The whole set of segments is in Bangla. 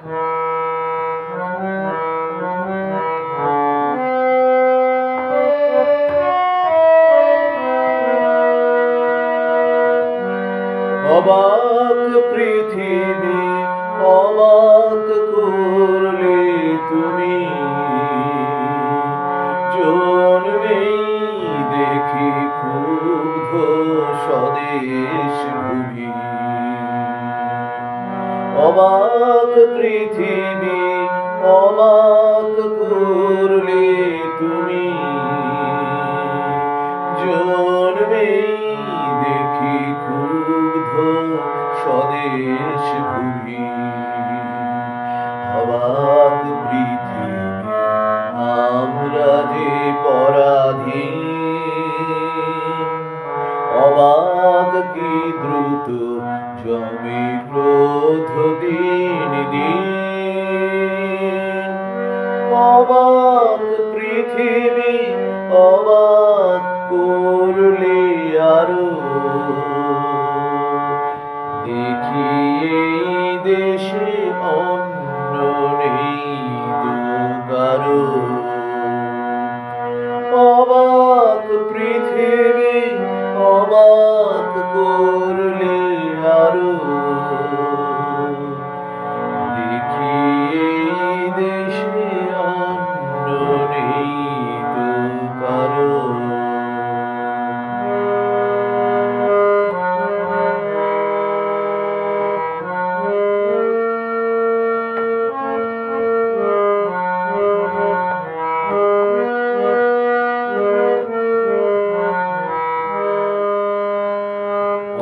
অবাক পৃথিবী অবাক করলে তুমি, জন্মেই দেখি ক্ষুব্ধ স্বদেশ ভূমি। অবাক পৃথিবী অবাক করলে তুমি, জন্মেই দেখি ক্ষুব্ধ স্বদেশ ভূমি। অবাক পৃথিবী আমরা যে পরাধীন, অবাক কি দ্রুত জমে ক্রোধ দিন দিন। অবাক পৃথিবী অবাক করলে আরো, দেখি এই দেশে অন্য নেই তো কারো। অবাক পৃথিবী অবাক করলে আরো, দেখি এই দেশে অন্য নেই তো কারো।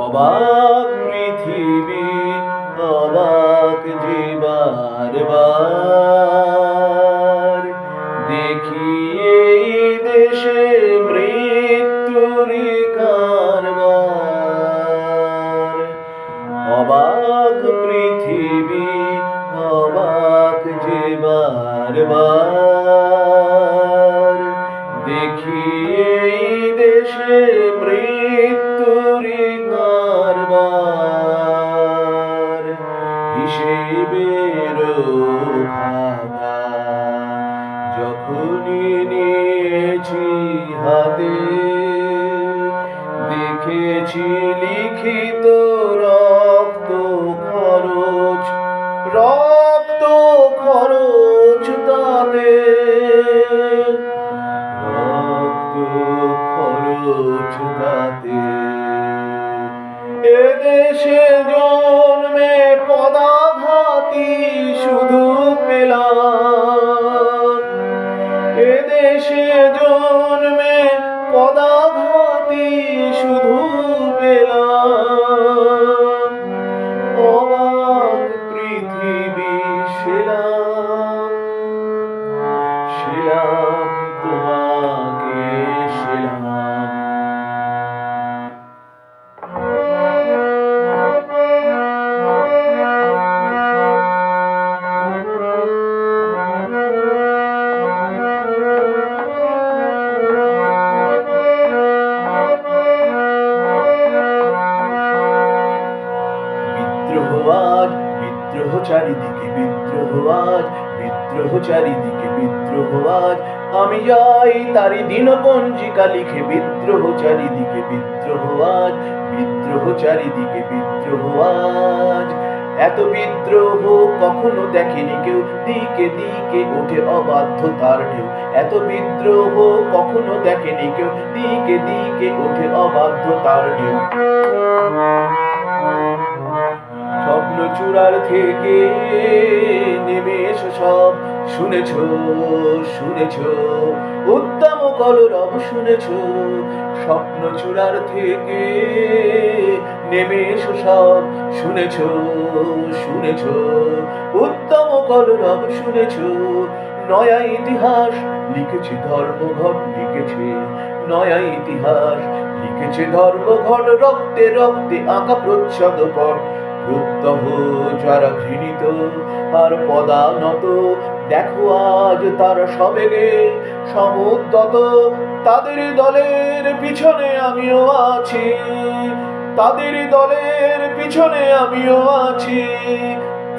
অবাক পৃথিবী অবাক যে বারবার, দেখি এই দেশে মৃত্যুর কারবার। অবাক পৃথিবী অবাক যে বারবার, দেখি এই দেশে মৃত্যুর কারবার। হিসেবের খাতা যখনই নিয়েছি হাতে, দেখেছি লিখিত রক্ত খরচ, রক্ত খরচ তাতে, রক্ত খরচ তাতে। এদেশে জন্মে পদাঘাতী শুধু পেলাম, এদেশে জন্মে পদাঘাতী শুধু পেলাম। অবাক পৃথিবী শেলাম, শেলাম তোমাকে শেলাম। বিদ্রোহ আজ বিদ্রোহ চারিদিকে, বিদ্রোহ আজ বিদ্রোহ চারিদিকে, বিদ্রোহ আজ আমি যাই তারি দিনপঞ্জিকা লিখে। বিদ্রোহ চারিদিকে বিদ্রোহ আজ, বিদ্রোহ চারিদিকে বিদ্রোহ আজ। এত বিদ্রোহ কখনো দেখেনি কেউ, দিকে দিকে ওঠে অবাধ্যতার ঢেউ। এত বিদ্রোহ কখনো দেখেনি কেউ, দিকে দিকে ওঠে অবাধ্যতার ঢেউ। স্বপ্ন চূড়ার থেকে নেমে এসো সব, শুনেছ শুনেছ উদ্দাম কলরব শুনেছ। স্বপ্ন চূড়ার থেকে নেমে এসো সব, শুনেছ শুনেছ উদ্দাম কলরব শুনেছ। নয়া ইতিহাস লিখেছে ধর্মঘট লিখেছে, নয়া ইতিহাস লিখেছে ধর্মঘট। রক্তে রক্তে আঁকা প্রচ্ছদ পট, প্রত্যহ যারা ঘৃণিত আর পদানত, দেখো আজ তারা সবেগে সমুদ্যত। তাদের দলের পিছনে আমিও আছি, তাদের দলের পিছনে আমিও আছি।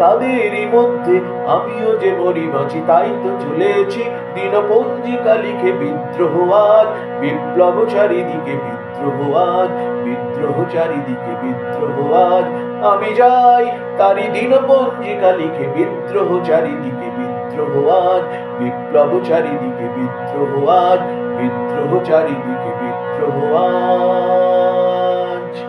তাদেরই মধ্যে আমিও যে মরি বাঁচি, তাই তো চলেছি দিনপঞ্জিকা লিখে বিদ্রোহ আজ, বিপ্লব চারিদিকে বিদ্রোহ আজ, বিদ্রোহ চারিদিকে বিদ্রোহ আজ। আমি যাই তারি দিনপঞ্জিকা লিখে বিদ্রোহ চারিদিকে বিদ্রোহ আজ, বিপ্লব চারিদিকে বিদ্রোহ আজ, বিদ্রোহ চারিদিকে বিদ্রোহ আজ।